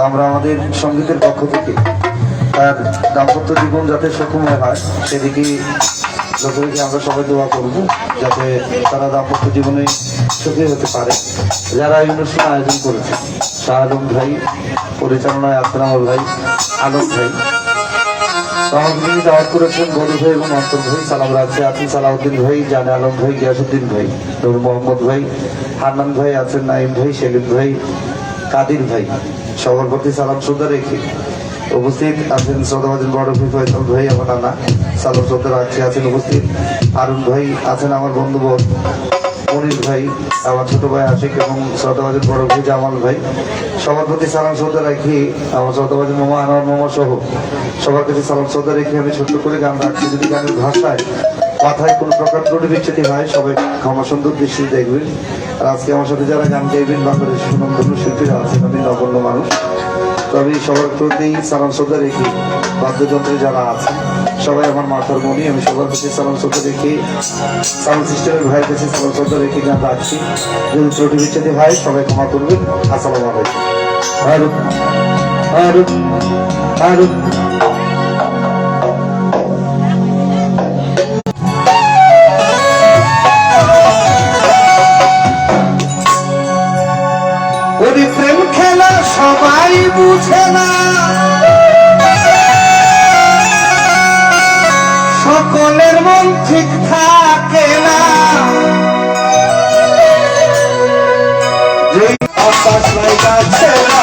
আমরা আমাদের সঙ্গীতের পক্ষ থেকে তার দাম্পত্য জীবন যাতে সুখময় হয় সেদিকে লক্ষ্য রেখে আমরা সবাই দোয়া করব যাতে তারা দাম্পত্য জীবনে সুখী হতে পারে। যারা এই অনুষ্ঠান আয়োজন করেছে শাহ আলম ভাই, পরিচালনায় আকরামুল ভাই, আলম ভাই, আমাকে তিনি দাওয়াত করেছেন বদু ভাই এবং অন্তর ভাই, সালাম রাখছে আছেন সালাউদ্দিন ভাই, জানে আলম ভাই, গিয়াসুদ্দিন ভাই, নূর মোহাম্মদ ভাই, হান্নান ভাই আছেন, নাইম ভাই, সেলিম ভাই, কাদির ভাই, সবার প্রতি সালাম শ্রদ্ধা রেখে উপস্থিত আছেন শ্রদ্ধাভাজন বড় ভাই ফয়সাল ভাই, আমার নানা সালাম শ্রদ্ধা রাখছে আছেন উপস্থিত আরুন ভাই, আছেন আমার বন্ধু বোন মনির ভাই, আমার ছোট ভাই আশিক এবং শ্রদ্ধাভাজন বড় ভাই জামাল ভাই, সবার প্রতি সালাম শ্রদ্ধা রাখি আমার শ্রদ্ধাভাজন মামা আনোয়ার মামা সহ সবার কাছে সালাম শ্রদ্ধা রেখে আমি ছোট্ট করে গান রাখছি। যদি গানের ভাষায় মাথায় কোনো প্রকার ত্রুটি বিচ্ছুতি হয় সবাই ক্ষমা সুন্দর দৃষ্টি দেখবেন। আর আজকে আমার সাথে যারা গান গাইবেন বাংলাদেশ সুনামধন্য শিল্পীরা আছেন, আমি নগণ্য মানুষ, তবে সবার প্রতি সালাম শ্রদ্ধা রেখে বাদ্যযন্ত্রে যারা আছেন সবাই আমার মাথার মনি, আমি সবার কাছে সালাম শ্রদ্ধা রেখে সাউন্ড সিস্টেমের ভাইয়ের কাছে সালাম শ্রদ্ধা রেখে গান রাখছি। যদি ত্রুটি বিচ্ছুতি হয় সবাই ক্ষমা করবেন। আসসালামু আলাইকুম। আরুক আরুক আরুক প্রেম খেলা সবাই বুঝে না, সকলের মন ঠিক থাকে না, যে আকাশ লাইগা ছেলা